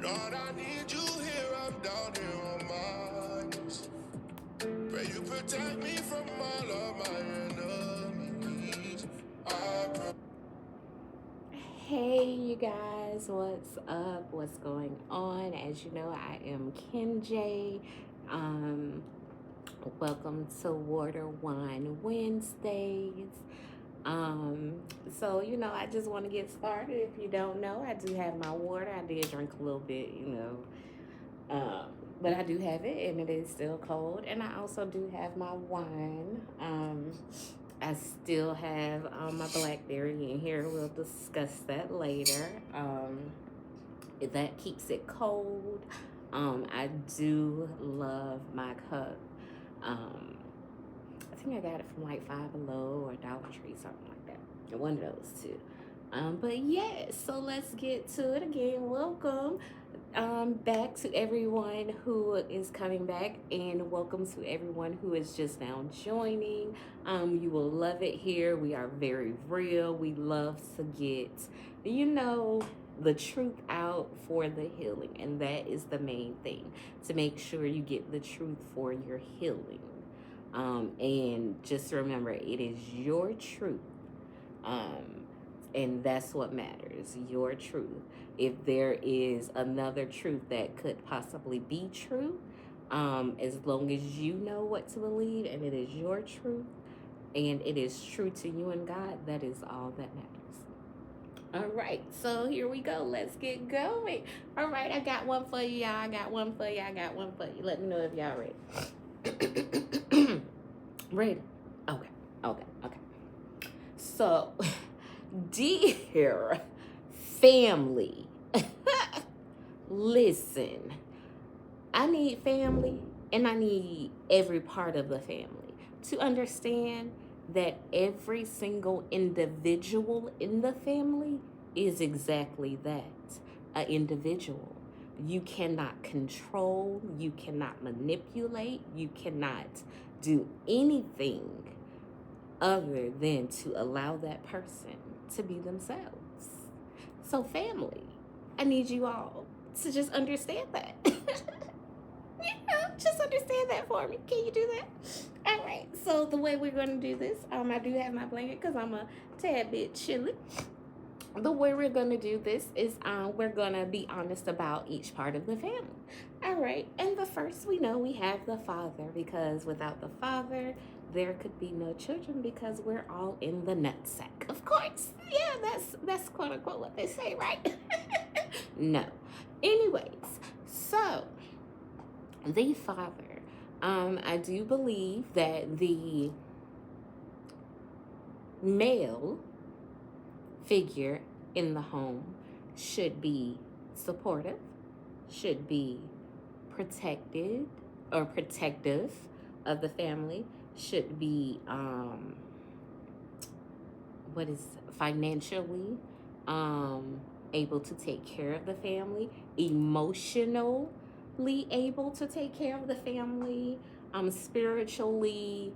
Lord, I need you here, I'm down here on my knees. Pray you protect me from all of my enemies. I pray. Hey, you guys, what's up? What's going on? As you know, I am Kenjay. Um, Welcome to Water Wine Wednesdays. So I just want to get started. If you don't know, I do have my water. I did drink a little bit, but I do have it, and it is still cold. And I also do have my wine. I still have my blackberry in here. We'll discuss that later. That keeps it cold. I do love my cup. I think I got it from like Five Below or Dollar Tree, something like that. One of those two. But yeah, so let's get to it again. Welcome back to everyone who is coming back, and welcome to everyone who is just now joining. You will love it here. We are very real. We love to get, the truth out for the healing, and that is the main thing, to make sure you get the truth for your healing. And just remember, it is your truth. And that's what matters, your truth. If there is another truth that could possibly be true, as long as you know what to believe and it is your truth and it is true to you and God, that is all that matters. All right, so here we go. Let's get going. All right, I got one for you, y'all. I got one for you. Let me know if y'all ready. Ready? Okay. So, dear family, listen, I need family, and I need every part of the family to understand that every single individual in the family is exactly that, an individual. You cannot control, you cannot manipulate, you cannot do anything other than to allow that person to be themselves. So, family, I need you all to just understand that. Just understand that for me. Can you do that? All right. So the way we're going to do this, I do have my blanket because I'm a tad bit chilly. The way we're going to do this is we're going to be honest about each part of the family. All right. And the first, we know we have the father, because without the father, there could be no children, because we're all in the nutsack. Of course. Yeah, that's quote unquote what they say, right? No. Anyways, so the father. I do believe that the male figure in the home should be supportive, should be protected or protective of the family, should be financially able to take care of the family, emotionally able to take care of the family, spiritually,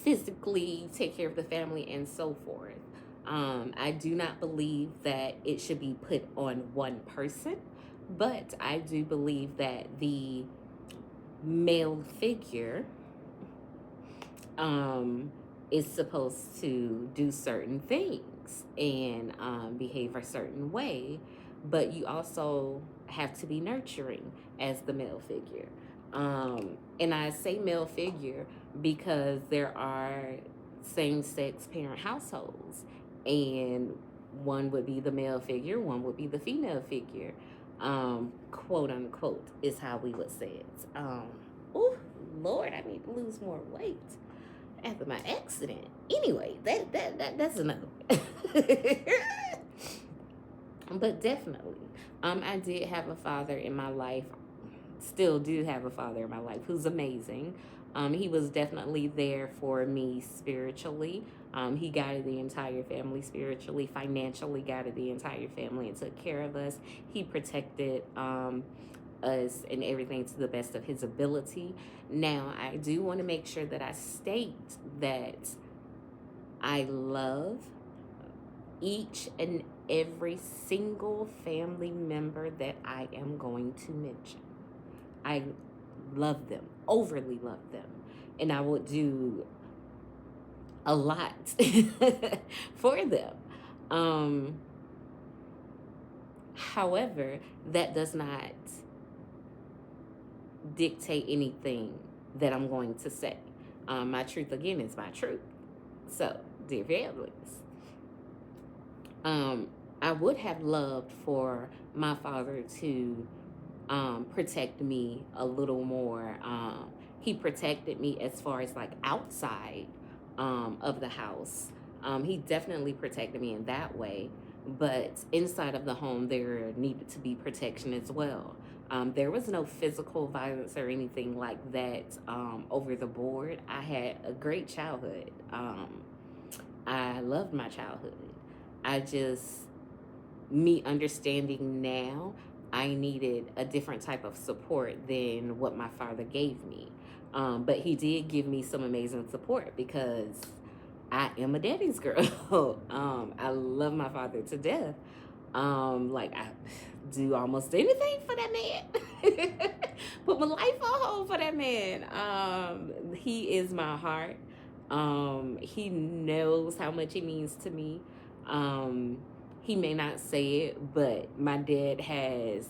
physically take care of the family, and so forth. I do not believe that it should be put on one person, but I do believe that the male figure is supposed to do certain things and behave a certain way, but you also have to be nurturing as the male figure. And I say male figure because there are same-sex parent households, and one would be the male figure, one would be the female figure, quote unquote, is how we would say it. Oh Lord, I need to lose more weight after my accident. Anyway, that's another one. But definitely, I did have a father in my life, still do have a father in my life who's amazing. He was definitely there for me spiritually. He guided the entire family spiritually, financially guided the entire family and took care of us. He protected us and everything to the best of his ability. Now, I do want to make sure that I state that I love each and every single family member that I am going to mention. I love them, overly love them, and I would do a lot for them. Um, However, that does not dictate anything that I'm going to say. My truth, again, is my truth. So, dear families, I would have loved for my father to protect me a little more. He protected me as far as like outside of the house. He definitely protected me in that way. But inside of the home, there needed to be protection as well. There was no physical violence or anything like that over the board. I had a great childhood. I loved my childhood. I just, me understanding now, I needed a different type of support than what my father gave me. But he did give me some amazing support because I am a daddy's girl. I love my father to death. Like I do almost anything for that man. Put my life on hold for that man. He is my heart. He knows how much he means to me. He may not say it, but my dad has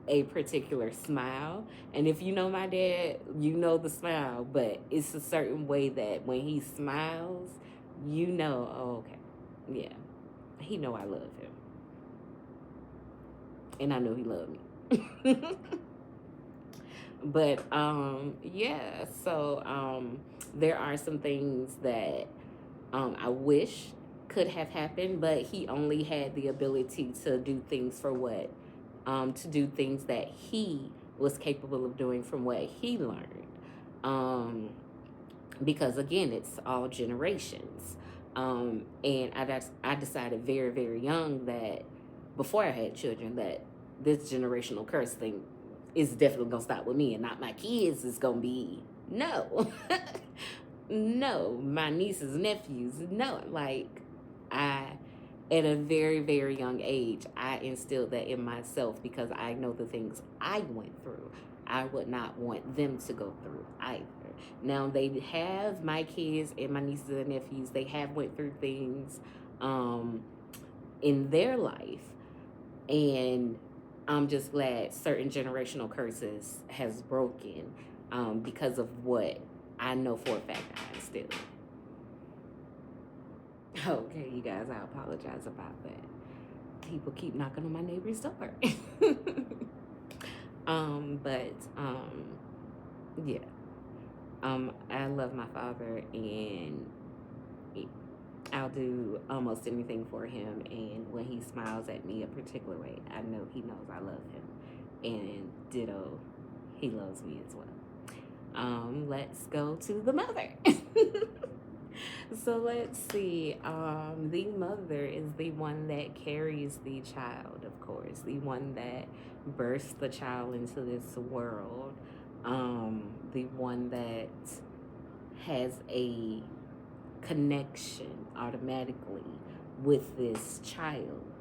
a particular smile. And if you know my dad, you know the smile, but it's a certain way that when he smiles, you know, oh, okay, yeah, he know I love him. And I know he loved me. But yeah, so there are some things that I wish could have happened, but he only had the ability to do things for what to do things that he was capable of doing from what he learned. Because again, it's all generations. And I decided very, very young that before I had children that this generational curse thing is definitely gonna stop with me and not my kids. Is gonna be no, no, my nieces, nephews, no. Like I, at a very, very young age, I instilled that in myself because I know the things I went through. I would not want them to go through either. Now they have my kids and my nieces and nephews. They have went through things in their life, and I'm just glad certain generational curses has broken because of what I know for a fact I instilled. Okay, you guys, I apologize about that. People keep knocking on my neighbor's door. But yeah. I love my father, and I'll do almost anything for him. And when he smiles at me a particular way, I know he knows I love him. And ditto, he loves me as well. Let's go to the mother. So let's see. The mother is the one that carries the child, of course, the one that births the child into this world, the one that has a connection automatically with this child.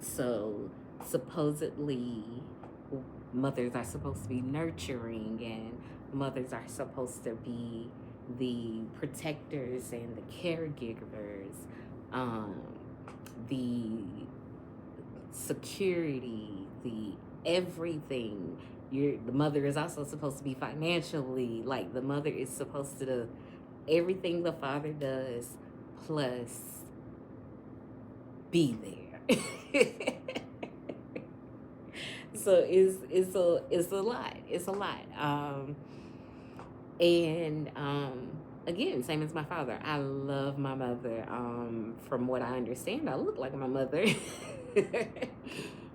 So supposedly mothers are supposed to be nurturing, and mothers are supposed to be the protectors and the caregivers, the security, the everything. The mother is also supposed to be financially, like the mother is supposed to do everything the father does plus be there. So it's a lot. It's a lot. And again, same as my father. I love my mother. From what I understand, I look like my mother.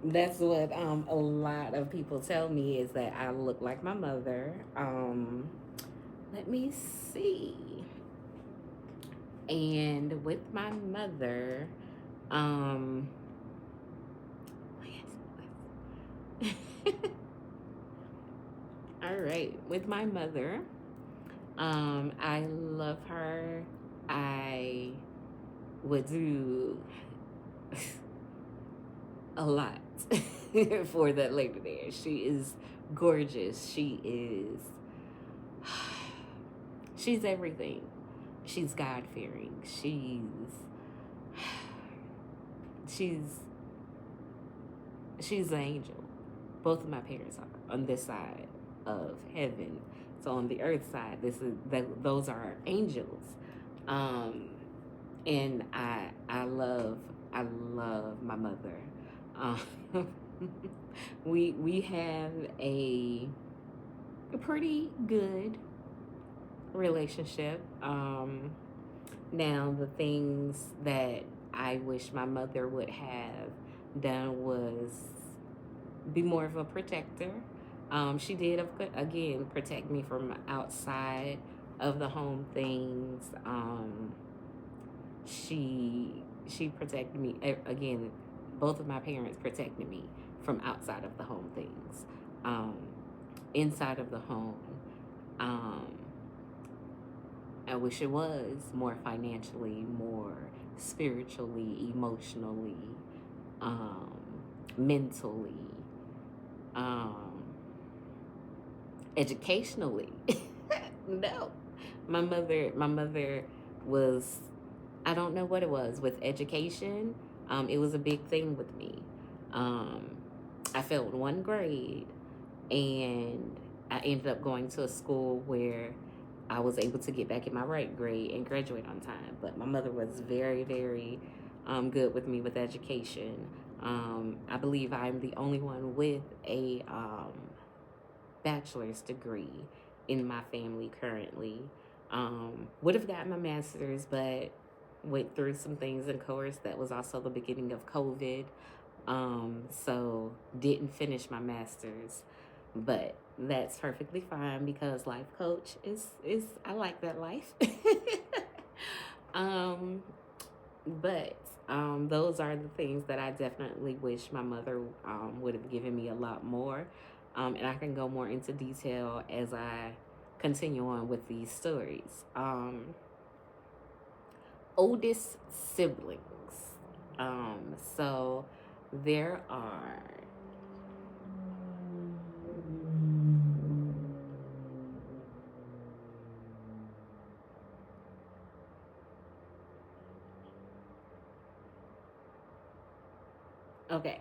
That's what a lot of people tell me, is that I look like my mother. Let me see. And with my mother, all right, with my mother, I love her. I would do a lot for that lady there. She is gorgeous. She's everything. She's God fearing. She's she's an angel. Both of my parents are on this side of heaven. So on the earth side, those are angels. Um, and I love my mother. Um, we have a pretty good relationship. Now the things that I wish my mother would have done was be more of a protector. She did, again, protect me from outside of the home things. She protected me, again. Both of my parents protected me from outside of the home things. Um, Inside of the home, um, I wish it was more financially, more spiritually, emotionally, um, mentally, um, educationally. No, my mother was, I don't know what it was with education. It was a big thing with me. Um, I failed one grade, and I ended up going to a school where I was able to get back in my right grade and graduate on time. But my mother was very, very good with me with education. I believe I'm the only one with a bachelor's degree in my family currently. Would have gotten my master's, but went through some things in course. That was also the beginning of COVID. So didn't finish my master's, but that's perfectly fine because life coach is I like that life. um, but those are the things that I definitely wish my mother would have given me a lot more. And I can go more into detail as I continue on with these stories. Oldest siblings. So there are okay,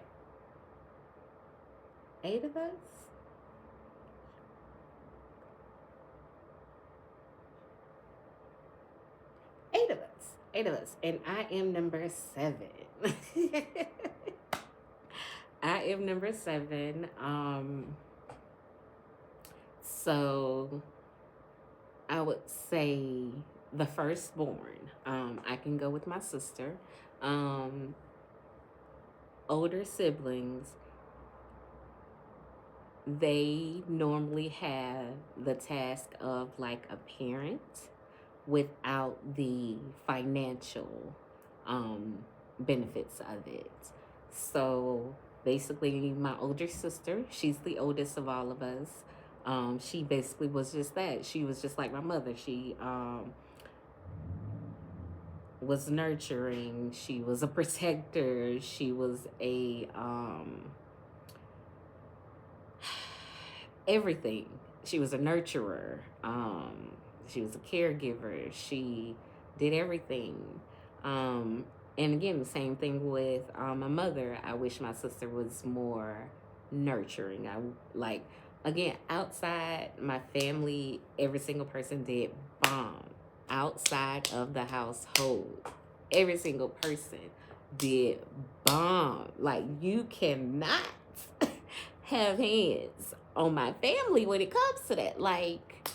8 of us. 8 of us. 8 of us, and I am number 7. I am number 7. So I would say the firstborn. I can go with my sister. Um, Older siblings, they normally have the task of like a parent without the financial um, benefits of it. So basically, my older sister, she's the oldest of all of us. She basically was just that. She was just like my mother. She was nurturing. She was a protector. She was a everything. She was a nurturer. She was a caregiver. She did everything. Um, and again, the same thing with my mother. I wish my sister was more nurturing. I like, again, outside my family, every single person did bomb. Outside of the household, every single person did bomb. Like, you cannot have hands on my family when it comes to that. Like,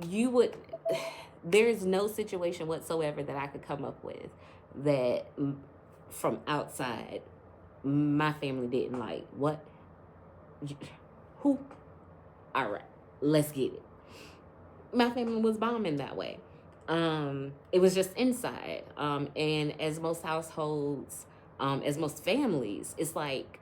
you would, there's no situation whatsoever that I could come up with that from outside my family didn't like. What? Who? All right, let's get it. My family was bombing that way. It was just inside. And as most households, as most families, it's like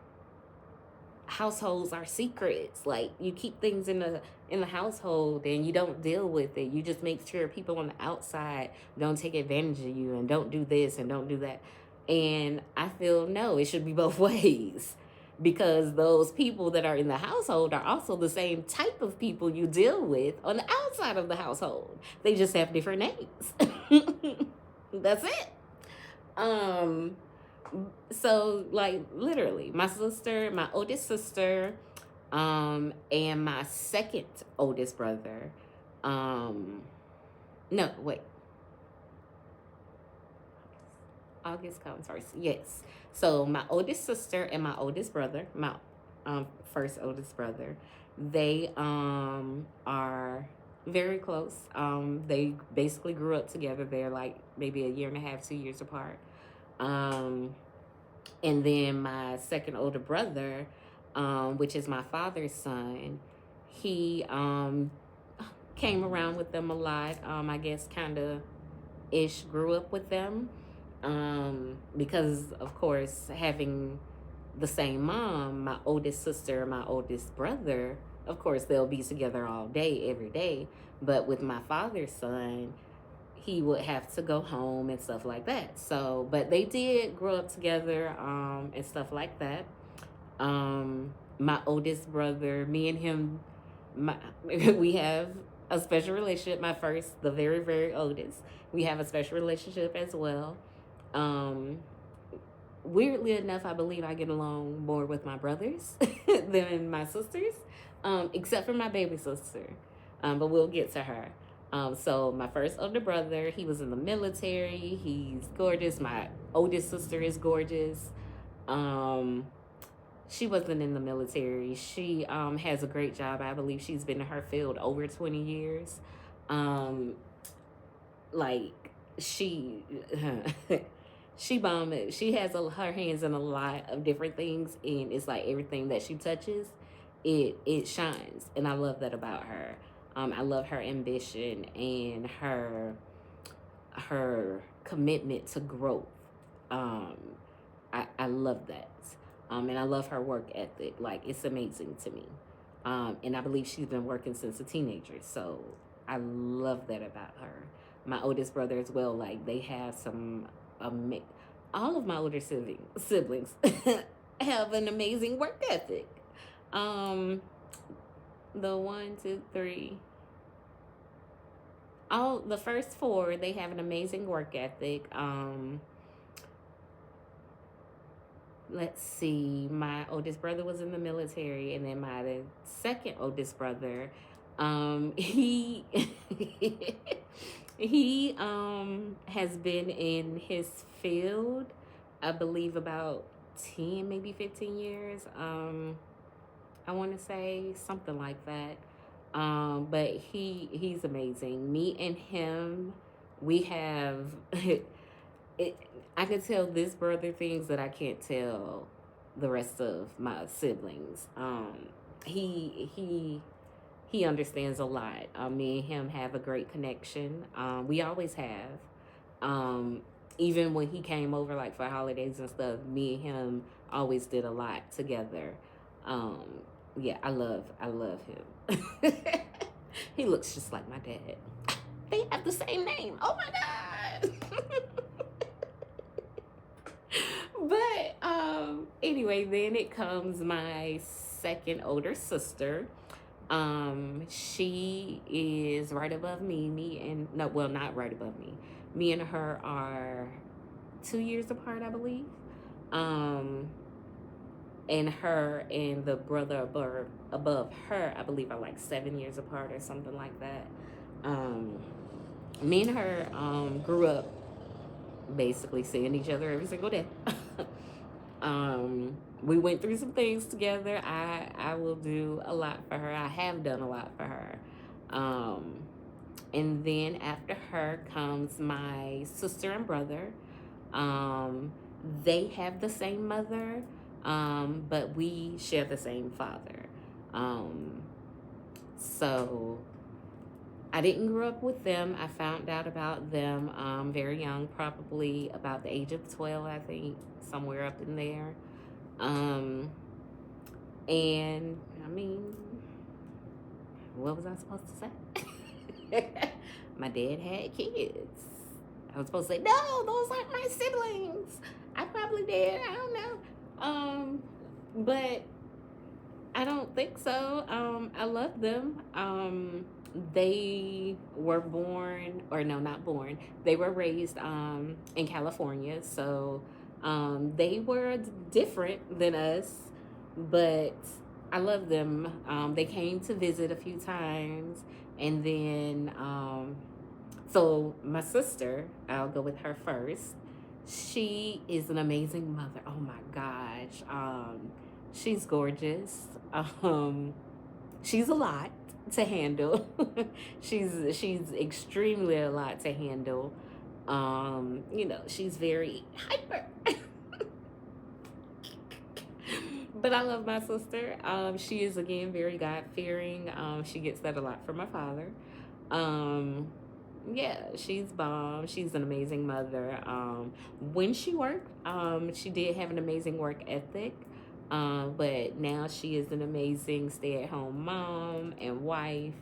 households are secrets. Like, you keep things in the household and you don't deal with it. You just make sure people on the outside don't take advantage of you and don't do this and don't do that. And I feel no, it should be both ways, because those people that are in the household are also the same type of people you deal with on the outside of the household. They just have different names. That's it. Um, so like literally, my sister, my oldest sister, and my second oldest brother, um, no, wait, August comes first. Yes. So my oldest sister and my oldest brother, my first oldest brother, they are very close. They basically grew up together. They're like maybe a year and a half, 2 years apart. Um, and then my second older brother, which is my father's son, he came around with them a lot. I guess kind of ish grew up with them, because of course having the same mom, my oldest sister and my oldest brother, of course they'll be together all day every day. But with my father's son, he would have to go home and stuff like that. So but they did grow up together, and stuff like that. My oldest brother, me and him, my we have a special relationship. My first, the very very oldest, we have a special relationship as well. um Weirdly enough, I believe I get along more with my brothers than my sisters, except for my baby sister. But we'll get to her. So my first older brother, he was in the military. He's gorgeous. My oldest sister is gorgeous. Um, she wasn't in the military. She has a great job. I believe she's been in her field over 20 years. Um, like she she bomb it. She has her hands in a lot of different things, and it's like everything that she touches, it shines, and I love that about her. I love her ambition and her commitment to growth. um I love that. And I love her work ethic. Like, it's amazing to me. And I believe she's been working since a teenager. So I love that about her. My oldest brother as well. Like, they have some all of my older siblings have an amazing work ethic. Um, the one, two, three, all the first four, they have an amazing work ethic. Let's see, my oldest brother was in the military, and then my second oldest brother, he he has been in his field, I believe, about 10, maybe 15 years. I want to say something like that. But he's amazing. Me and him, we have it. I can tell this brother things that I can't tell the rest of my siblings. He understands a lot. Me and him have a great connection. We always have. Um, Even when he came over, like for holidays and stuff, me and him always did a lot together. Um, yeah, I love him. He looks just like my dad. They have the same name. Oh my god. But anyway, then it comes my second older sister. She is right above me. Me and no, well, not right above me. Me and her are 2 years apart, I believe. Um, and her and the brother above her, I believe, are like 7 years apart or something like that. Um, Me and her grew up basically seeing each other every single day. We went through some things together. I will do a lot for her. I have done a lot for her. Um, and then after her comes my sister and brother. Um, they have the same mother, but we share the same father. Um, so I didn't grow up with them. I found out about them very young, probably about the age of 12, I think, somewhere up in there. Um, And I mean, what was I supposed to say? My dad had kids. I was supposed to say, no, those aren't my siblings. I probably did. I don't know. But I don't think so. I love them. They were born, or no, not born. They were raised in California, so they were different than us, but I love them. They came to visit a few times, and then so my sister, I'll go with her first. She is an amazing mother. Oh my gosh. She's gorgeous. Um, she's a lot to handle. she's extremely a lot to handle. She's very hyper. But I love my sister. She is again very God fearing. She gets that a lot from my father. Um, yeah, she's bomb. She's an amazing mother. When she worked, she did have an amazing work ethic. But now she is an amazing stay-at-home mom and wife,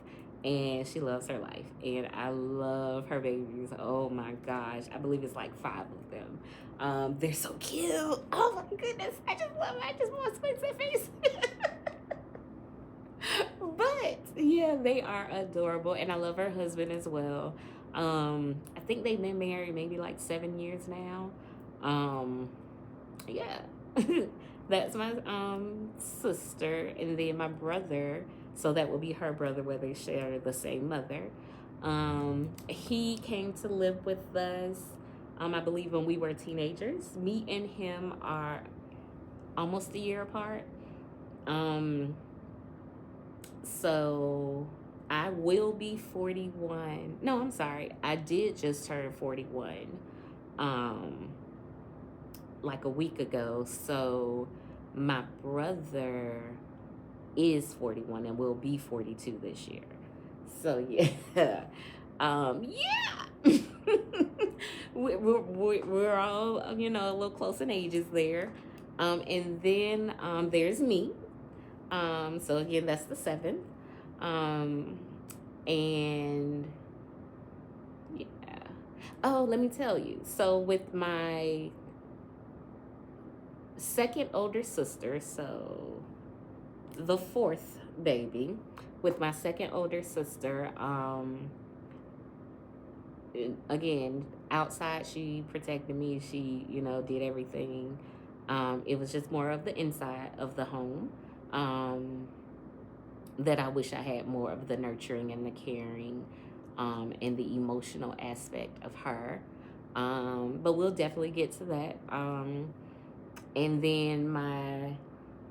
and she loves her life. And I love her babies. Oh my gosh, I believe it's like 5 of them. They're so cute. Oh my goodness, I just love it. I just want to squint their face. But yeah, they are adorable, and I love her husband as well. I think they've been married maybe like 7 years now. Yeah. That's my sister, and then my brother, so that will be her brother where they share the same mother. He came to live with us, I believe, when we were teenagers. Me and him are almost a year apart. So I will be 41. No, I'm sorry. I did just turn 41 like a week ago. So my brother is 41 and will be 42 this year. So yeah. Yeah. we're all, a little close in ages there. And then there's me. So again, that's the 7th. And yeah. Oh, let me tell you. So with my second older sister, so the 4th baby, with my second older sister, again, outside she protected me. She, did everything. It was just more of the inside of the home. That I wish I had more of the nurturing and the caring, and the emotional aspect of her. But we'll definitely get to that. And then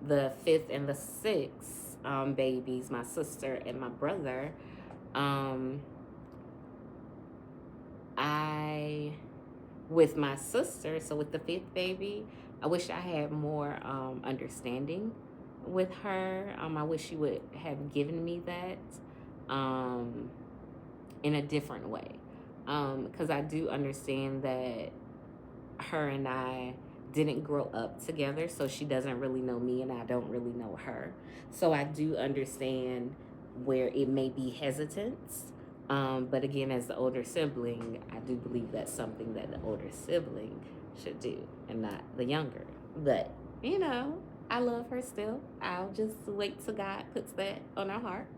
the 5th and the 6th babies, my sister and my brother, with my sister, so with the 5th baby, I wish I had more understanding with her. I wish she would have given me that in a different way. Because I do understand that her and I didn't grow up together, so she doesn't really know me and I don't really know her. So I do understand where it may be hesitance. But again, as the older sibling, I do believe that's something that the older sibling should do and not the younger. But, I love her still. I'll just wait till God puts that on our heart.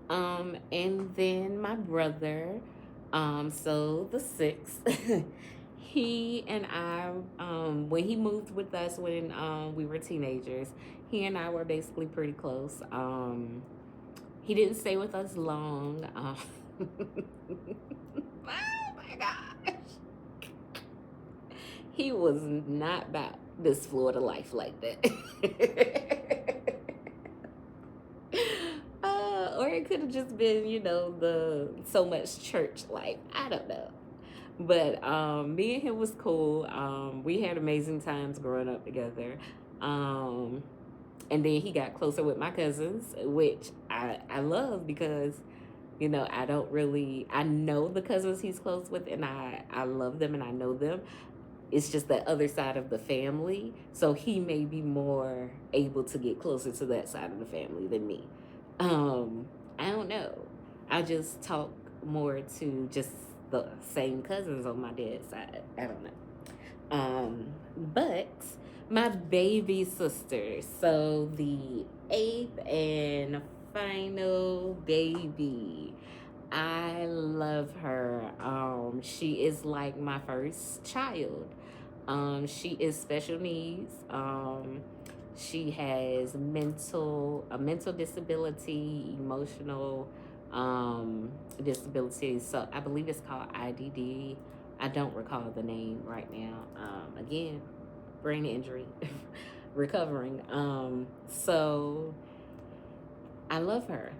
And then my brother, so the 6th, he and I, when he moved with us when we were teenagers, he and I were basically pretty close. He didn't stay with us long. Oh my gosh. He was not about this Florida life like that. Or it could have just been, the so much church life. I don't know. But me and him was cool. We had amazing times growing up together. And then he got closer with my cousins, which I love because, I know the cousins he's close with, and I love them and I know them. It's just that other side of the family. So he may be more able to get closer to that side of the family than me. Um, I don't know. I just talk more to just the same cousins on my dad's side. I don't know. But my baby sister, so the eighth and final baby, I love her. She is like my first child. She is special needs. She has a mental disability, emotional disability. So I believe it's called IDD. I don't recall the name right now. Again, brain injury, recovering. So I love her.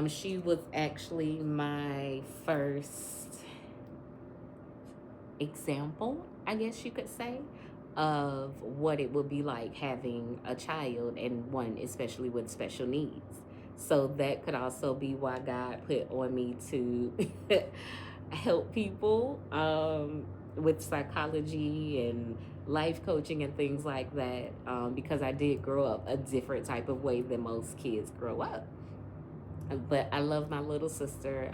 She was actually my first example, I guess you could say, of what it would be like having a child, and one especially with special needs. So that could also be why God put on me to help people with psychology and life coaching and things like that, because I did grow up a different type of way than most kids grow up. But I love my little sister.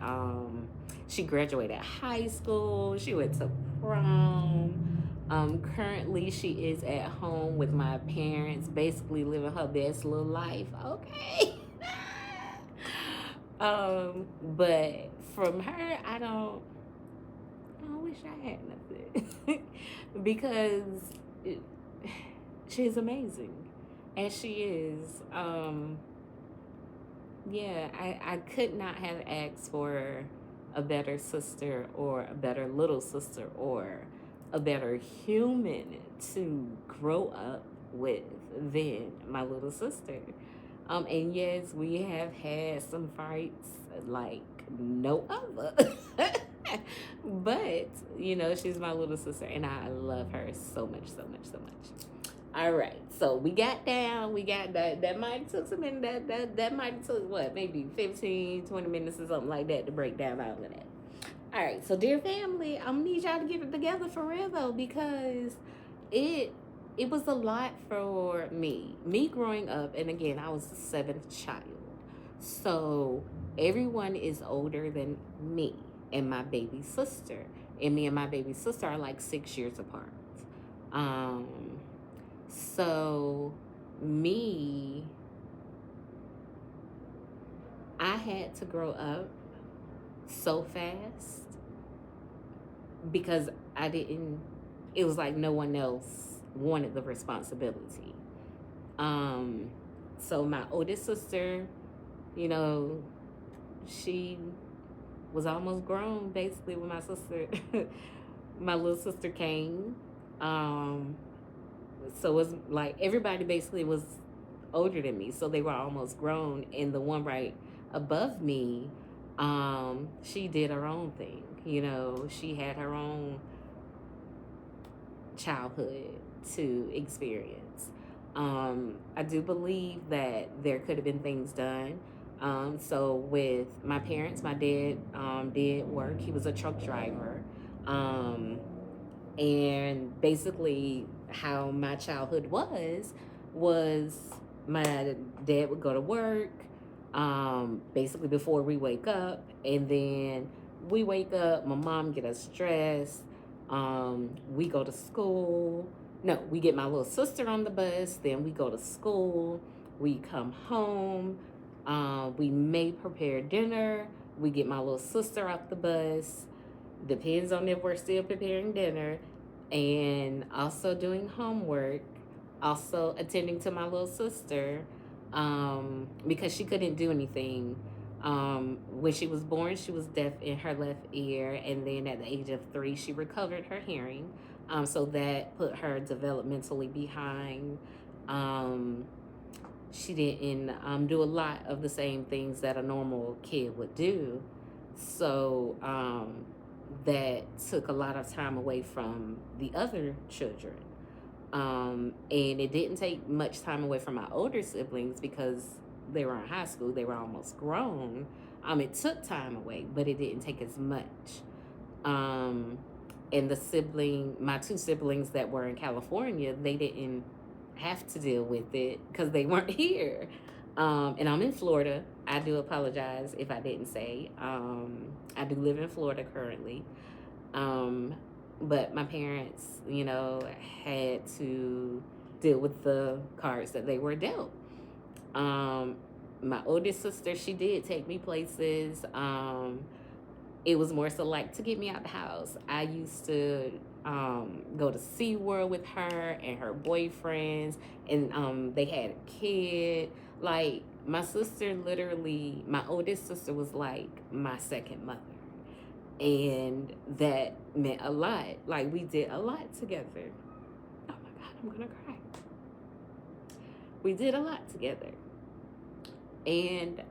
She graduated high school. She went to prom. Currently, she is at home with my parents, basically living her best little life. Okay. But from her, I wish I had nothing because it, she's amazing, and she is. Yeah, I could not have asked for a better sister or a better little sister or a better human to grow up with than my little sister. And yes, we have had some fights like no other. But, she's my little sister and I love her so much, so much, so much. All right, so we got that might have took some minutes, that might have took what, maybe 15-20 minutes or something like that to break down all of that. All right, so dear family, I'm gonna need y'all to get it together for real though, because it it was a lot for me growing up. And again, I was the seventh child, so everyone is older than me and my baby sister, and me and my baby sister are like 6 years apart. um so me, I had to grow up so fast because I didn't, it was like no one else wanted the responsibility. Um, so my oldest sister, you know, she was almost grown basically when my sister, my little sister came. Um, so it was like everybody basically was older than me, so they were almost grown. And the one right above me, she did her own thing. She had her own childhood to experience. I do believe that there could have been things done. So with my parents, my dad did work. He was a truck driver. Um, and basically how my childhood was my dad would go to work basically before we wake up, and then we wake up, my mom get us dressed, we go to school. No, we get my little sister on the bus, then we go to school, we come home, we may prepare dinner, we get my little sister off the bus, depends on if we're still preparing dinner, and also doing homework, also attending to my little sister, because she couldn't do anything. When she was born, she was deaf in her left ear, and then at the age of 3, she recovered her hearing. So that put her developmentally behind. She didn't do a lot of the same things that a normal kid would do. So that took a lot of time away from the other children. And it didn't take much time away from my older siblings because they were in high school, they were almost grown. It took time away, but it didn't take as much. And my two siblings that were in California, they didn't have to deal with it because they weren't here. And I'm in Florida. I do apologize if I didn't say. I do live in Florida currently. Um, but my parents, had to deal with the cards that they were dealt. Um, my oldest sister, she did take me places. It was more so like to get me out the house. I used to go to SeaWorld with her and her boyfriends, and they had a kid. Like, my oldest sister was like my second mother. And that meant a lot. Like, we did a lot together. Oh my God, I'm gonna cry. We did a lot together. And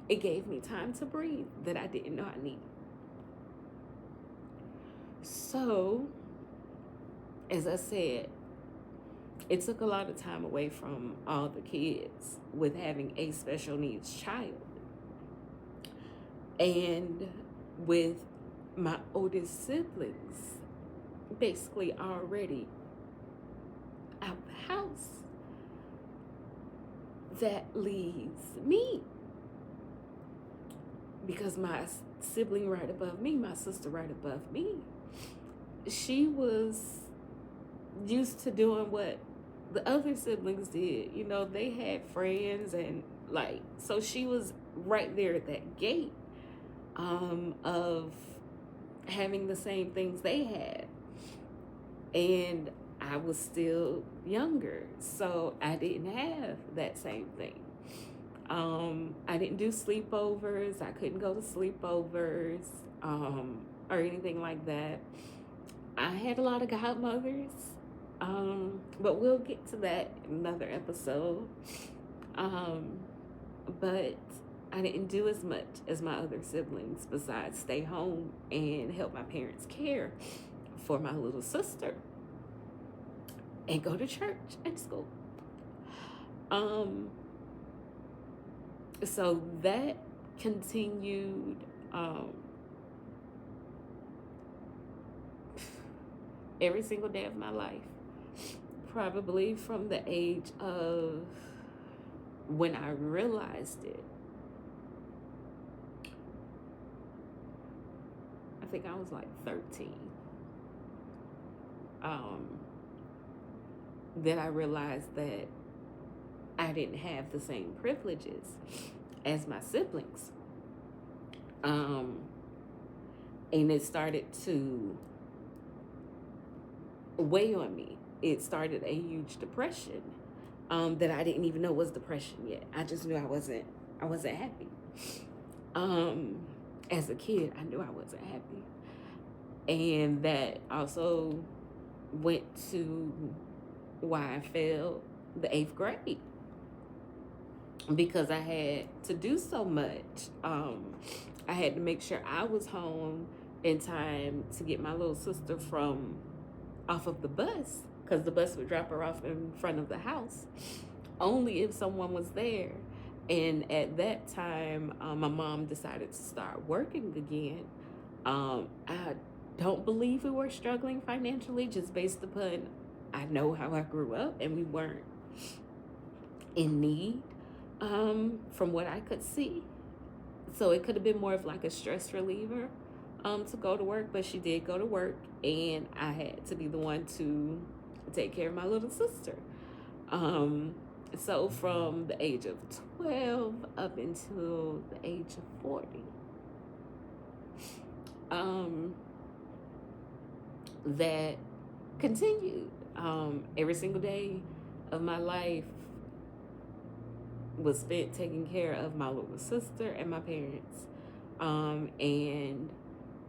it gave me time to breathe that I didn't know I needed. So, as I said, it took a lot of time away from all the kids with having a special needs child. And with my oldest siblings basically already out the house, that leaves me. Because my sibling right above me, my sister right above me, she was used to doing what the other siblings did. They had friends, and so she was right there at that gate of having the same things they had. And I was still younger, so I didn't have that same thing. I didn't do sleepovers. I couldn't go to sleepovers or anything like that. I had a lot of godmothers, but we'll get to that in another episode. But I didn't do as much as my other siblings besides stay home and help my parents care for my little sister and go to church and school. So that continued every single day of my life, probably from the age of when I realized it. I think I was like 13. That I realized that I didn't have the same privileges as my siblings. And it started to weigh on me. It started a huge depression that I didn't even know was depression yet. I just knew I wasn't happy. As a kid, I knew I wasn't happy. And that also went to why I failed the 8th grade. Because I had to do so much. I had to make sure I was home in time to get my little sister off of the bus, because the bus would drop her off in front of the house only if someone was there. And at that time, my mom decided to start working again. I don't believe we were struggling financially, just based upon I know how I grew up, and we weren't in need from what I could see. So it could have been more of like a stress reliever to go to work, but she did go to work, and I had to be the one to take care of my little sister. So from the age of 12 up until the age of 40, that continued. Every single day of my life was spent taking care of my little sister and my parents. And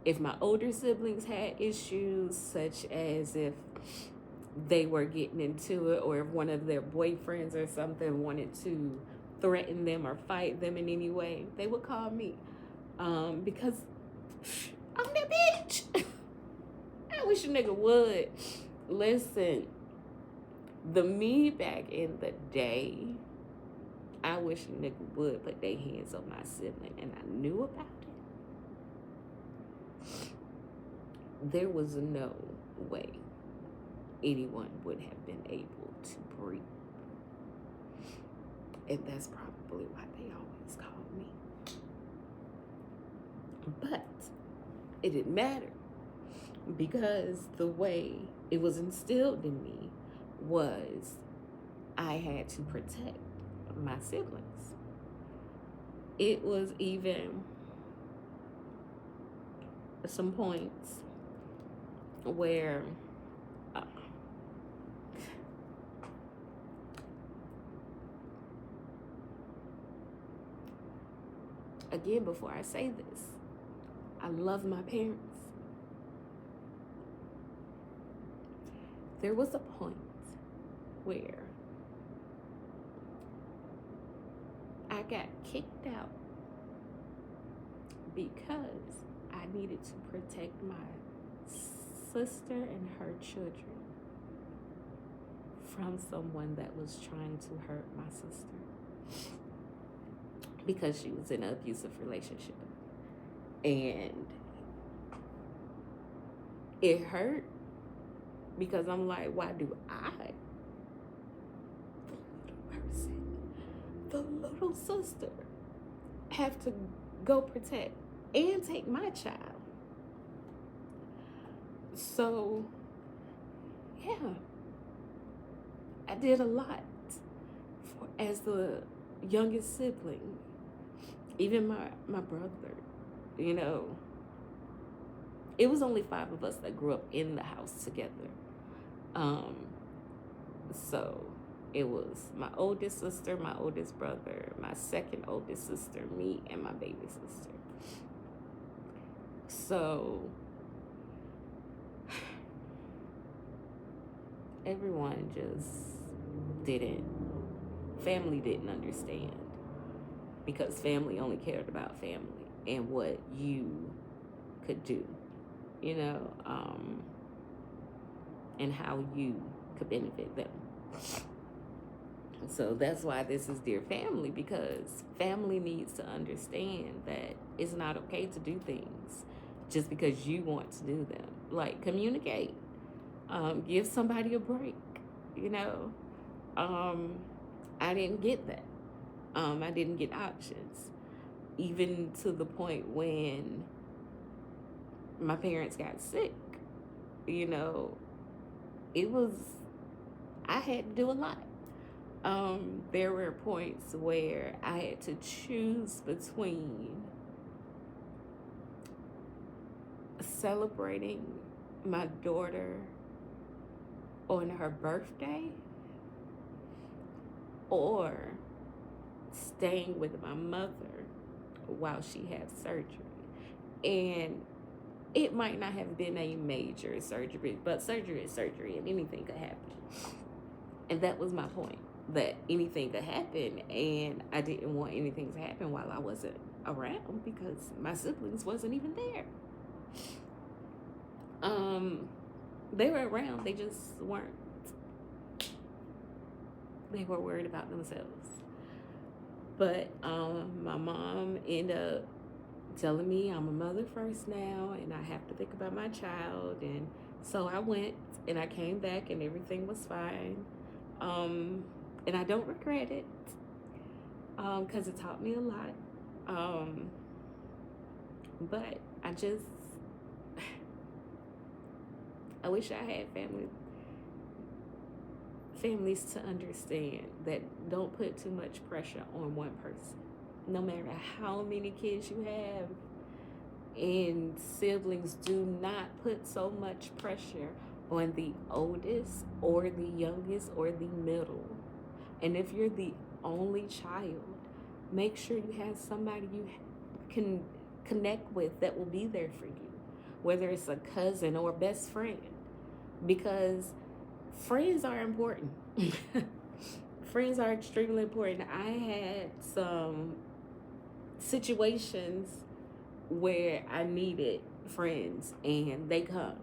if my older siblings had issues, such as if they were getting into it, or if one of their boyfriends or something wanted to threaten them or fight them in any way, they would call me. Because I'm that bitch. I wish a nigga would. Listen, the me back in the day, I wish a nigga would put their hands on my sibling, and I knew about it. there was no way anyone would have been able to breathe. And that's probably why they always called me. But it didn't matter, because the way it was instilled in me was I had to protect my siblings. It was even some points where again, before I say this, I love my parents. There was a point where I got kicked out because I needed to protect my sister and her children from someone that was trying to hurt my sister, because she was in an abusive relationship. And it hurt, because I'm like, why do I, the little person, the little sister, have to go protect and take my child? So, yeah, I did a lot as the youngest sibling. Even my brother, you know, it was only 5 of us that grew up in the house together. So it was my oldest sister, my oldest brother, my second oldest sister, me, and my baby sister. So everyone just family didn't understand, because family only cared about family and what you could do, you know, and how you could benefit them. So that's why this is Dear Family, because family needs to understand that it's not okay to do things just because you want to do them. Like, communicate, give somebody a break, you know. I didn't get that. I didn't get options, even to the point when my parents got sick. You know, I had to do a lot. There were points where I had to choose between celebrating my daughter on her birthday or staying with my mother while she had surgery. And it might not have been a major surgery, but surgery is surgery and anything could happen. And that was my point, that anything could happen, and I didn't want anything to happen while I wasn't around, because my siblings wasn't even there. They were around, they just weren't. They were worried about themselves. But my mom ended up telling me I'm a mother first now, and I have to think about my child. And so I went, and I came back, and everything was fine. And I don't regret it, because it taught me a lot. But I wish I had families to understand that don't put too much pressure on one person. No matter how many kids you have, and siblings, do not put so much pressure on the oldest or the youngest or the middle. And if you're the only child, make sure you have somebody you can connect with that will be there for you, whether it's a cousin or a best friend, because friends are important. Friends are extremely important. I had some situations where I needed friends, and they come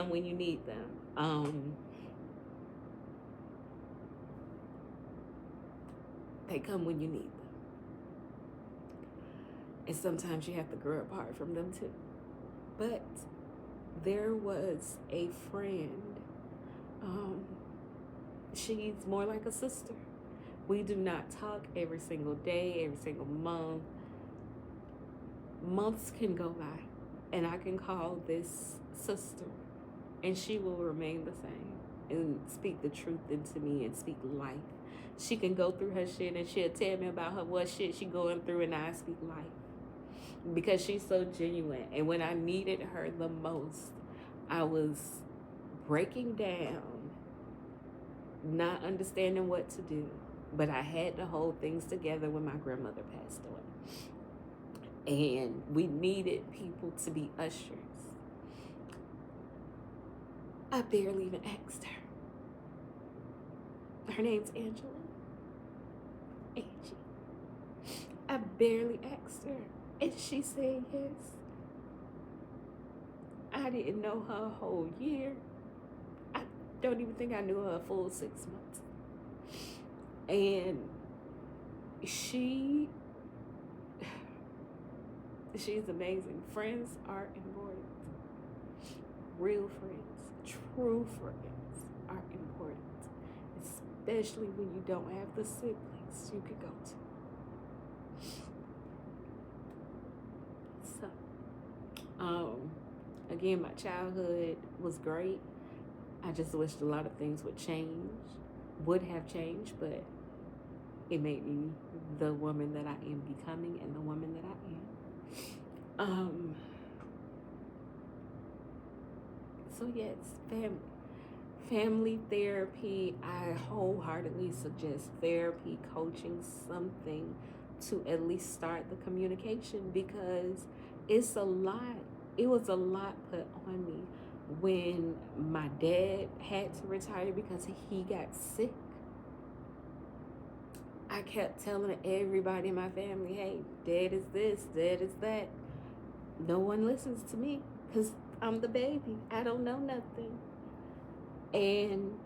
when you need them. They come when you need them. And sometimes you have to grow apart from them too. But there was a friend. Um, she's more like a sister. We do not talk every single day, every single month. Months can go by, and I can call this sister, and she will remain the same and speak the truth into me and speak life. She can go through her shit and she'll tell me about her what shit she going through, and I speak life because she's so genuine. And when I needed her the most, I was breaking down, not understanding what to do, but I had to hold things together when my grandmother passed away. And we needed people to be ushers. I barely even asked her. Her name's Angela. Angie. I barely asked her, and she said yes. I didn't know her a whole year. I don't even think I knew her a full 6 months. And she's amazing. Friends are important. Real friends, true friends are important, especially when you don't have the siblings you could go to. So, again, my childhood was great. I just wished a lot of things would have changed, but it made me the woman that I am becoming and the woman that I am. So yes, family therapy. I wholeheartedly suggest therapy, coaching, something to at least start the communication, because it's a lot. It was a lot put on me when my dad had to retire because he got sick. I kept telling everybody in my family, hey, dad is this, dad is that. No one listens to me because I'm the baby. I don't know nothing. And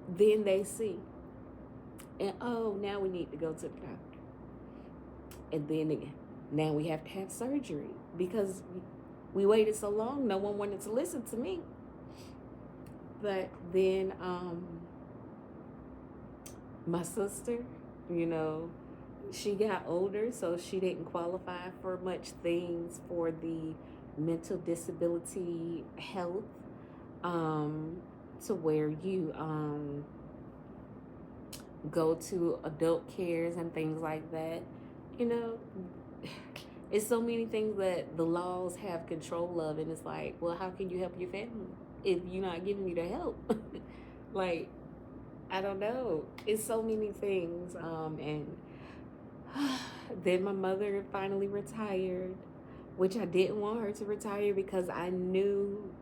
then they see, and oh, now we need to go to the doctor. And then again, now we have to have surgery because we waited so long. No one wanted to listen to me. But then my sister, she got older, so she didn't qualify for much things for the mental disability health, to where you go to adult cares and things like that. It's so many things that the laws have control of, and it's like, well, how can you help your family if you're not giving me the help? Like, I don't know. It's so many things. And then my mother finally retired, which I didn't want her to retire because I knew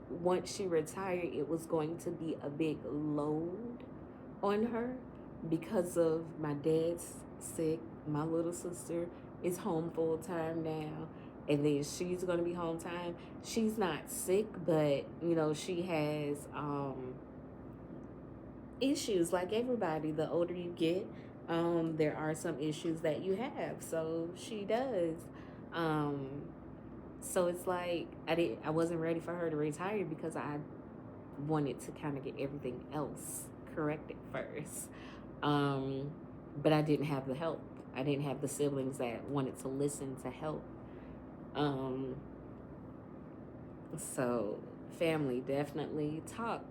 once she retired, it was going to be a big load on her because of my dad's sick. My little sister is home full time now, and then she's going to be home time. She's not sick, but she has issues like everybody. The older you get, there are some issues that you have. So she does. So it's like I wasn't ready for her to retire because I wanted to kind of get everything else corrected first. But I didn't have the help. I didn't have the siblings that wanted to listen to help. So family, definitely talk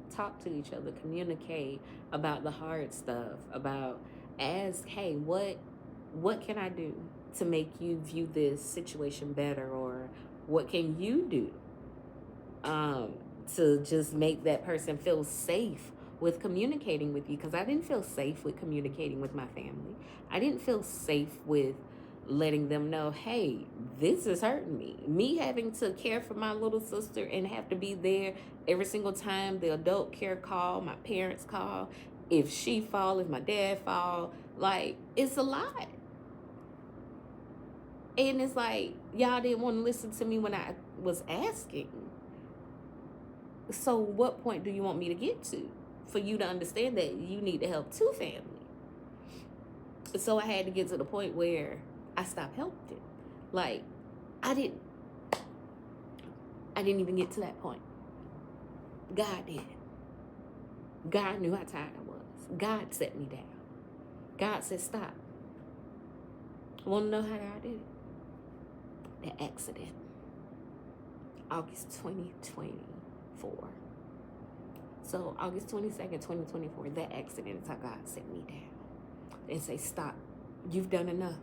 to each other, communicate about the hard stuff, about ask, hey, what can I do to make you view this situation better, or what can you do to just make that person feel safe with communicating with you? Because I didn't feel safe with communicating with my family. I didn't feel safe with letting them know, hey, this is hurting me. Me having to care for my little sister and have to be there every single time the adult care call, my parents call, if she fall, if my dad fall, like, it's a lot. And it's like, y'all didn't want to listen to me when I was asking. So what point do you want me to get to for you to understand that you need to help two family? So I had to get to the point where I stopped helping. Like, I didn't. I didn't even get to that point. God did. God knew how tired I was. God set me down. God said, stop. Want to know how I did it? The accident. August 2024. So August 22nd, 2024, that accident is how God set me down. And say, stop. You've done enough.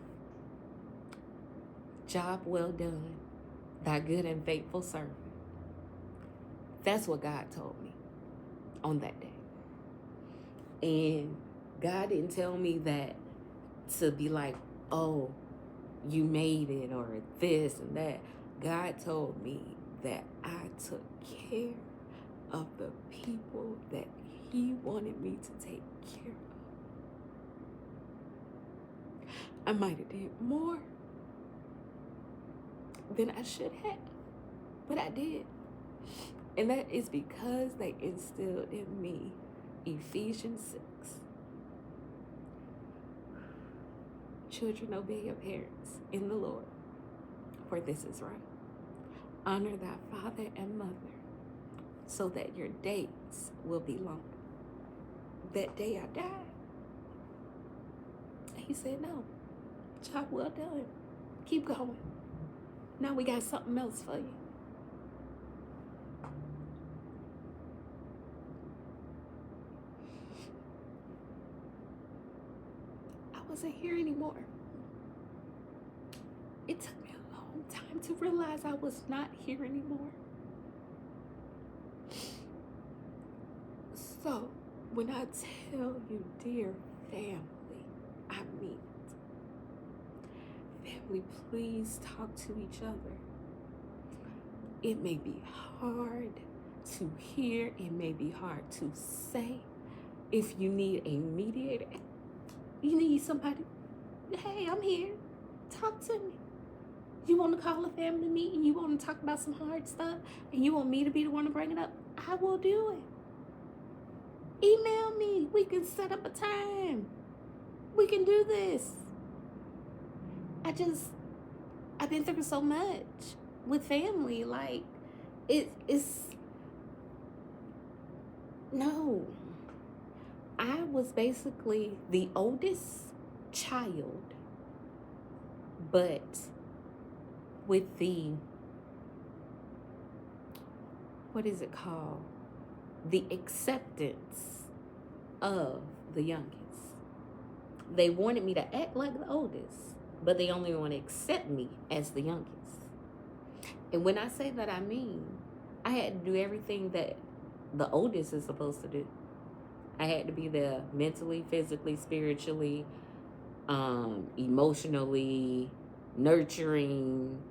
Job well done. Thy good and faithful servant. That's what God told me on that day. And God didn't tell me that to be like, oh, you made it or this and that. God told me that I took care of the people that He wanted me to take care of. I might have did more than I should have, but I did. And that is because they instilled in me Ephesians 6. Children, obey your parents in the Lord, for this is right. Honor thy father and mother, so that your days will be longer. That day I died. He said, no, job well done. Keep going. Now we got something else for you. I wasn't here anymore. It took me a long time to realize I was not here anymore. So, when I tell you, dear family, I mean it. Family, please talk to each other. It may be hard to hear. It may be hard to say. If you need a mediator, you need somebody. Hey, I'm here. Talk to me. You want to call a family meeting? You want to talk about some hard stuff? And you want me to be the one to bring it up? I will do it. Email me. We can set up a time. We can do this. I've been through so much with family. Like, it's, no. I was basically the oldest child, but with the, what is it called? The acceptance of the youngest. They wanted me to act like the oldest, but they only want to accept me as the youngest. And when I say that, I mean, I had to do everything that the oldest is supposed to do. I had to be there mentally, physically, spiritually, emotionally, nurturing.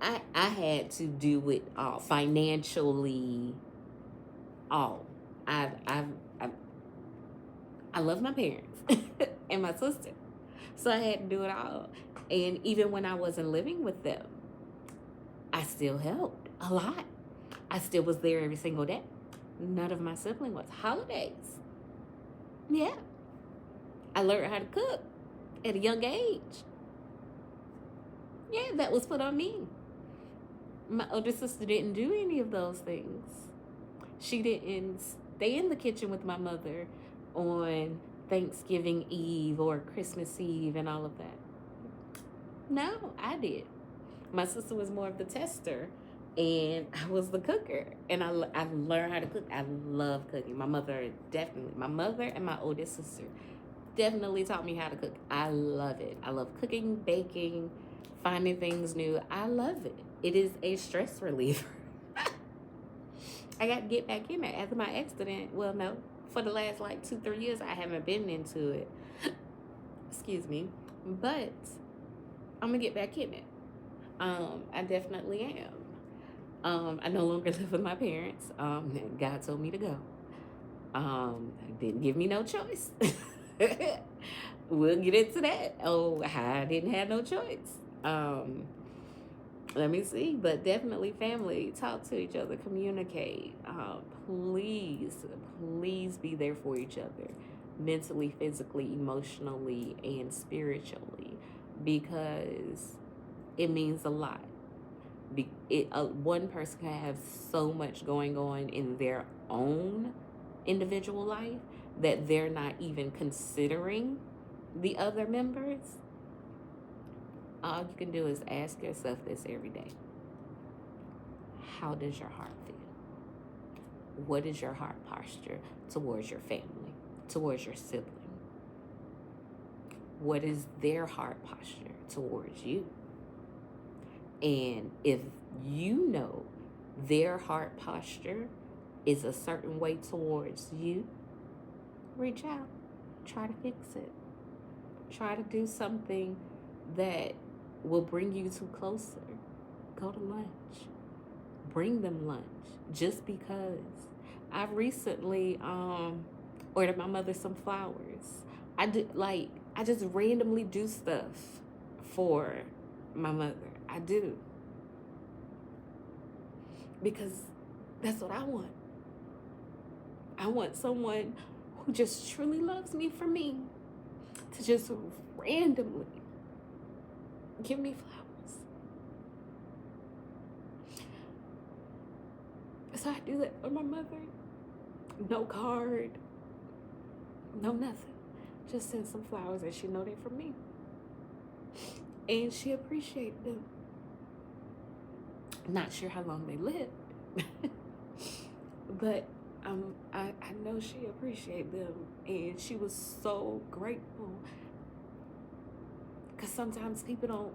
I had to do it all, financially, all. I love my parents and my sister, so I had to do it all. And even when I wasn't living with them, I still helped a lot. I still was there every single day. None of my siblings was. Holidays. Yeah. I learned how to cook at a young age. Yeah, that was put on me. My older sister didn't do any of those things. She didn't stay in the kitchen with my mother on Thanksgiving Eve or Christmas Eve and all of that. No, I did. My sister was more of the tester, and I was the cooker. And I learned how to cook. I love cooking. My mother and my oldest sister definitely taught me how to cook. I love it. I love cooking, baking, finding things new. I love it. It is a stress reliever. I got to get back in there after my accident. Well, no, for the last like 2-3 years, I haven't been into it. Excuse me. But I'm going to get back in it. I definitely am. I no longer live with my parents. God told me to go. Didn't give me no choice. We'll get into that. Oh, I didn't have no choice. Let me see. But definitely family. Talk to each other. Communicate. Please be there for each other. Mentally, physically, emotionally, and spiritually. Because it means a lot. one person can have so much going on in their own individual life that they're not even considering the other members. All you can do is ask yourself this every day. How does your heart feel? What is your heart posture towards your family, towards your sibling? What is their heart posture towards you? And if you know their heart posture is a certain way towards you, reach out. Try to fix it. Try to do something that will bring you two closer. Go to lunch. Bring them lunch. Just because. I recently ordered my mother some flowers. I just randomly do stuff for my mother. I do. Because that's what I want. I want someone who just truly loves me for me to just randomly give me flowers. So I do that for my mother. No card, no nothing. Just send some flowers and she know they're from me. And she appreciated them. Not sure how long they lived. But I know she appreciated them, and she was so grateful. Because sometimes people don't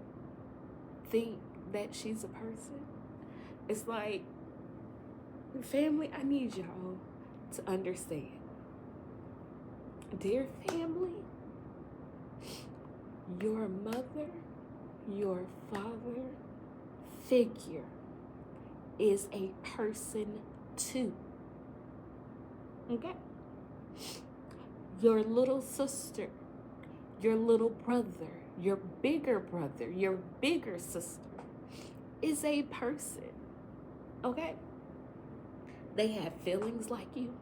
think that she's a person. It's like, family, I need y'all to understand. Dear family, your mother, your father figure is a person too. Okay? Your little sister, your little brother, your bigger sister is a person. Okay? They have feelings like you.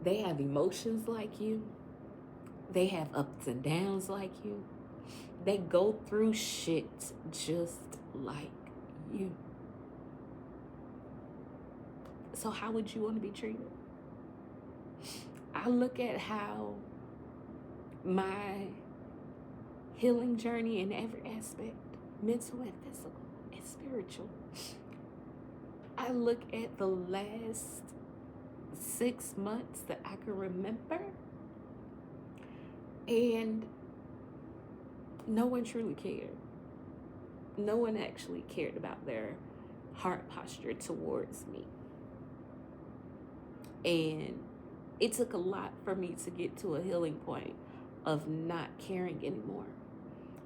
They have emotions like you. They have ups and downs like you. They go through shit just like you. So how would you want to be treated? I look at how my healing journey in every aspect, mental and physical and spiritual, I look at the last 6 months that I can remember, and no one truly cared. No one actually cared about their heart posture towards me. And it took a lot for me to get to a healing point of not caring anymore,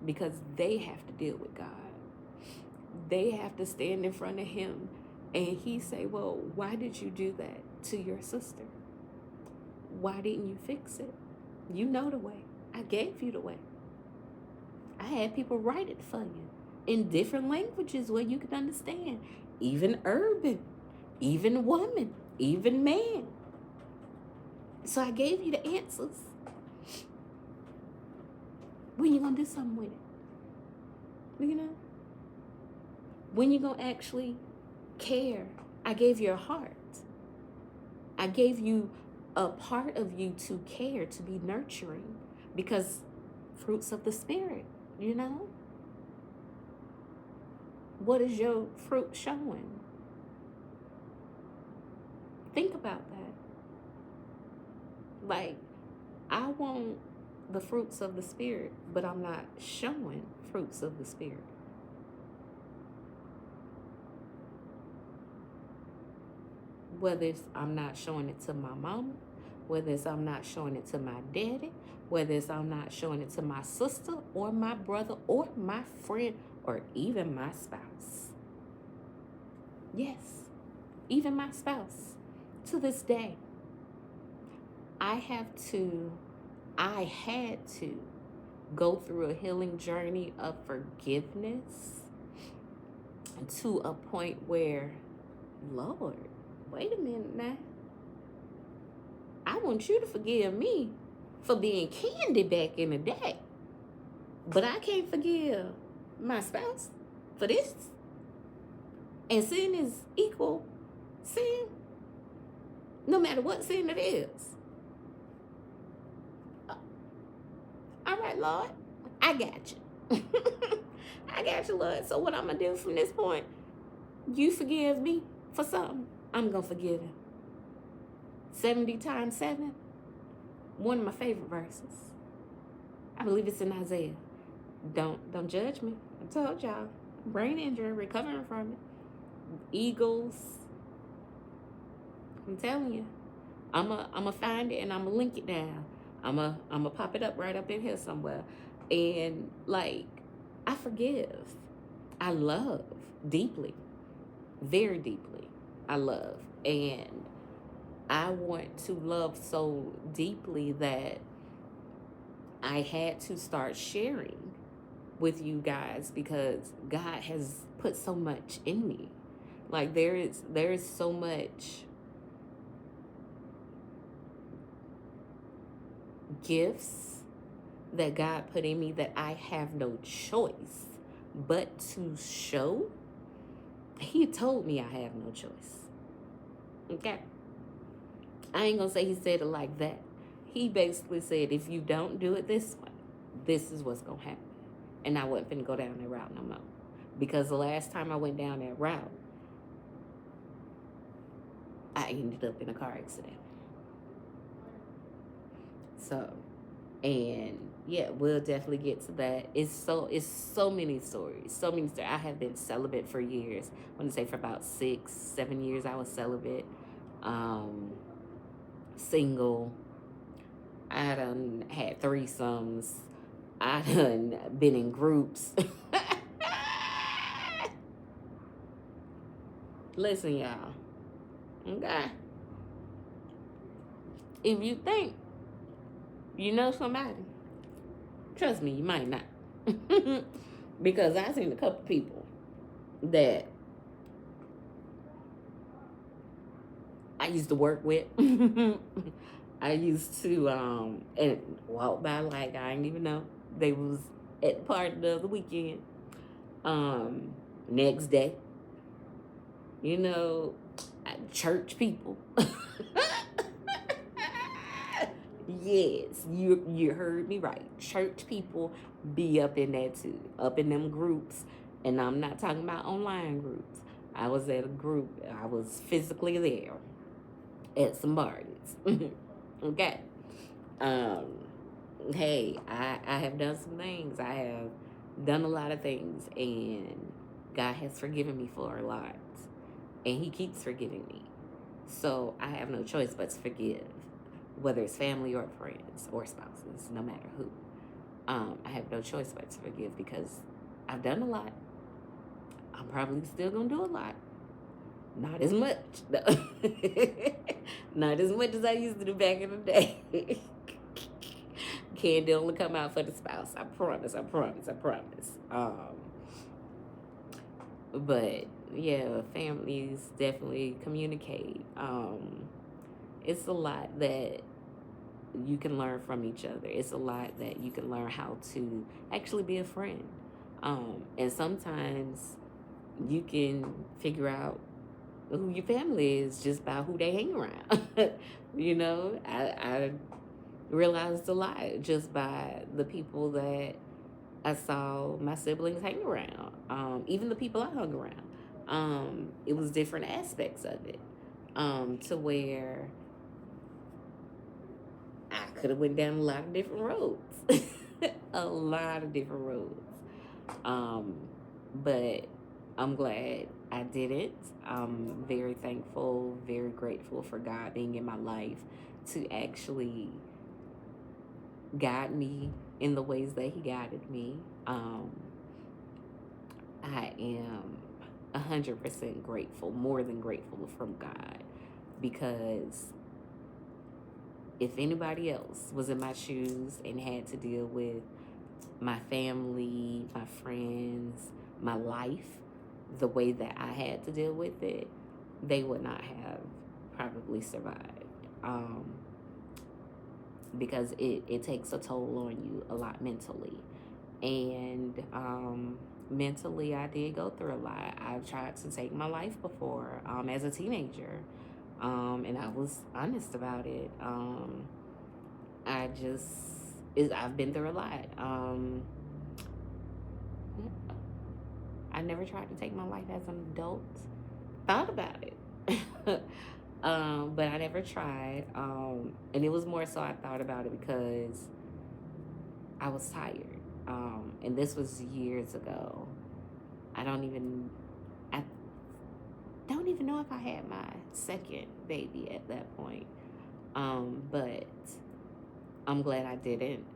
because they have to deal with God. They have to stand in front of him and he say, well, why did you do that to your sister? Why didn't you fix it? You know the way. I gave you the way. I had people write it for you in different languages where you could understand. Even urban, even woman, even man. So I gave you the answers. When you gonna do something with it? You know? When you gonna actually care? I gave you a heart. I gave you a part of you to care, to be nurturing, because fruits of the spirit, you know? What is your fruit showing? Think about that. Like, I want the fruits of the spirit, but I'm not showing fruits of the spirit. Whether it's I'm not showing it to my mama, whether it's I'm not showing it to my daddy, whether it's I'm not showing it to my sister or my brother or my friend or even my spouse. Yes, even my spouse. To this day, I had to go through a healing journey of forgiveness to a point where, Lord, wait a minute now. I want you to forgive me for being candy back in the day, but I can't forgive my spouse for this. And sin is equal sin, no matter what sin it is. All right, Lord, I got you. I got you, Lord. So what I'm going to do from this point, you forgive me for something, I'm going to forgive him. 70 times 7, one of my favorite verses. I believe it's in Isaiah. Don't judge me. I told y'all, brain injury, recovering from it. Eagles. I'm telling you. I'ma find it and I'ma link it down. I'ma pop it up right up in here somewhere. And like, I forgive. I love deeply. Very deeply. I love. And I want to love so deeply that I had to start sharing with you guys because God has put so much in me. Like there is so much gifts that God put in me that I have no choice but to show. He told me I have no choice. Okay? I ain't gonna say he said it like that. He basically said, if you don't do it this way, this is what's gonna happen. And I wasn't finna go down that route no more. Because the last time I went down that route, I ended up in a car accident. So, and yeah, we'll definitely get to that. It's so many stories. So many stories. I have been celibate for years. I want to say for about 6-7 years I was celibate. Single. I done had threesomes. I done been in groups. Listen, y'all. Okay. If you think you know somebody, trust me, you might not. Because I've seen a couple people that I used to work with. I used to and walk by like I didn't even know they was at the party the other weekend. Next day, you know, church people. Yes, you heard me right. Church people be up in that too, up in them groups, and I'm not talking about online groups. I was at a group. I was physically there at some parties. Okay. Um, hey, I have done some things. I have done a lot of things, and God has forgiven me for a lot, and He keeps forgiving me. So I have no choice but to forgive, whether it's family or friends or spouses, no matter who. I have no choice but to forgive because I've done a lot. I'm probably still gonna do a lot. Not as much. No. Not as much as I used to do back in the day. Candy only come out for the spouse. I promise. But yeah, families definitely communicate. It's a lot that you can learn from each other. It's a lot that you can learn how to actually be a friend. And sometimes you can figure out who your family is just by who they hang around. You know, I realized a lot just by the people that I saw my siblings hang around. Even the people I hung around. It was different aspects of it. To where I could have went down a lot of different roads. A lot of different roads. But I'm glad I didn't. I'm very thankful, very grateful for God being in my life to actually guide me in the ways that He guided me. I am 100% grateful, more than grateful from God, because if anybody else was in my shoes and had to deal with my family, my friends, my life, the way that I had to deal with it, they would not have probably survived. Because it takes a toll on you a lot mentally. And mentally, I did go through a lot. I've tried to take my life before, as a teenager, and I was honest about it. I just, I've been through a lot. I never tried to take my life as an adult. Thought about it. But I never tried. And it was more so I thought about it because I was tired. And this was years ago. I don't even I don't even know if I had my second baby at that point. But I'm glad I didn't.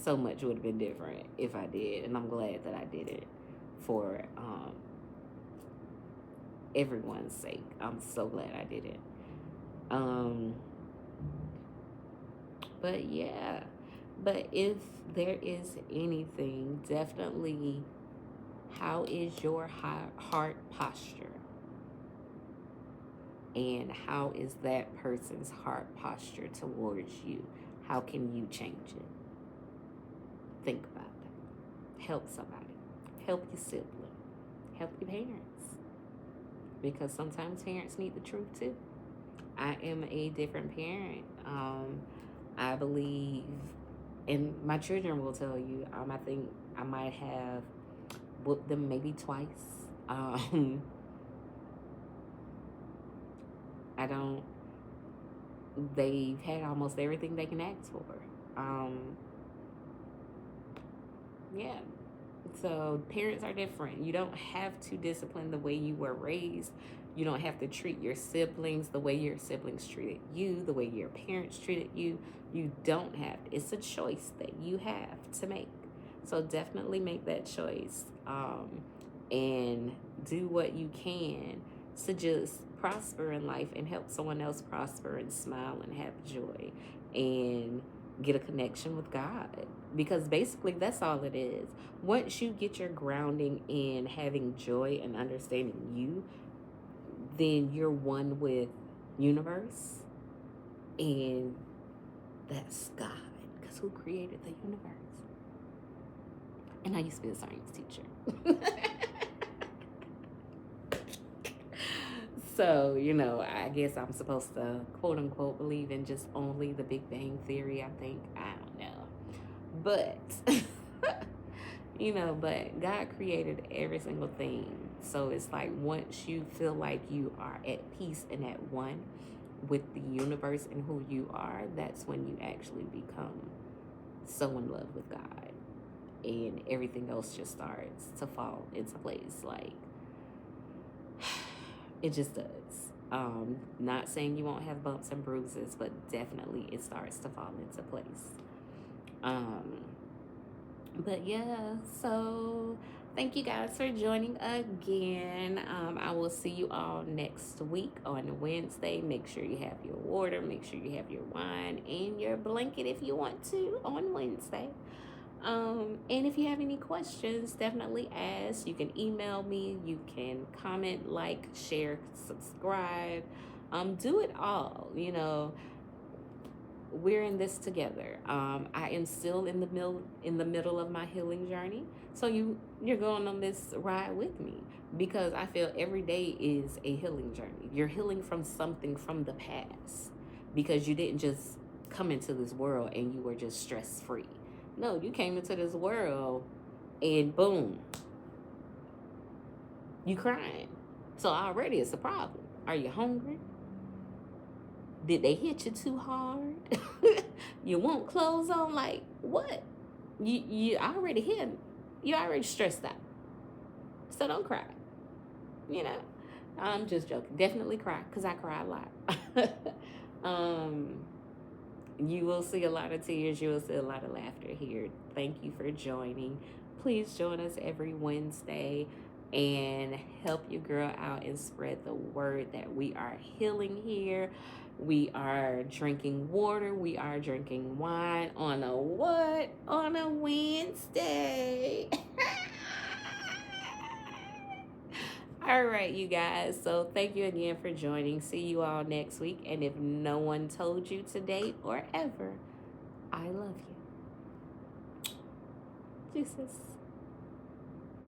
So much would have been different if I did, and I'm glad that I did it for everyone's sake. I'm so glad I did it. But yeah, but if there is anything, definitely, how is your heart posture? And how is that person's heart posture towards you? How can you change it? Think about it. Help somebody. Help your sibling. Help your parents. Because sometimes parents need the truth too. I am a different parent. I believe, and my children will tell you, I think I might have whooped them maybe twice. I don't, they've had almost everything they can ask for. Yeah. So parents are different. You don't have to discipline the way you were raised. You don't have to treat your siblings the way your siblings treated you, the way your parents treated you. You don't have. It's a choice that you have to make. So definitely make that choice, and do what you can to just prosper in life and help someone else prosper and smile and have joy and get a connection with God. Because basically, that's all it is. Once you get your grounding in having joy and understanding you, then you're one with universe, and that's God. Because who created the universe? And I used to be a science teacher. So, I guess I'm supposed to, quote unquote, believe in just only the Big Bang Theory, I think. I don't know. But, but God created every single thing. So it's like once you feel like you are at peace and at one with the universe and who you are, that's when you actually become so in love with God. And everything else just starts to fall into place. Like, it just does. Not saying you won't have bumps and bruises, but definitely it starts to fall into place. But yeah, so thank you guys for joining again. I will see you all next week on Wednesday. Make sure you have your water, make sure you have your wine and your blanket if you want to on Wednesday. And if you have any questions, definitely ask. You can email me, you can comment, like, share, subscribe. Do it all. We're in this together. I am still in the middle of my healing journey. So you're going on this ride with me, because I feel every day is a healing journey. You're healing from something from the past, because you didn't just come into this world and you were just stress free. No, you came into this world and boom, you crying. So already it's a problem. Are you hungry? Did they hit you too hard? You want clothes on? Like, what? You already hit. You already stressed out. So don't cry. I'm just joking. Definitely cry, because I cry a lot. You will see a lot of tears. You will see a lot of laughter here. Thank you for joining. Please join us every Wednesday and help your girl out and spread the word that we are healing here. We are drinking water. We are drinking wine on a what? On a Wednesday. All right, you guys. So thank you again for joining. See you all next week. And if no one told you today or ever, I love you. Deuces.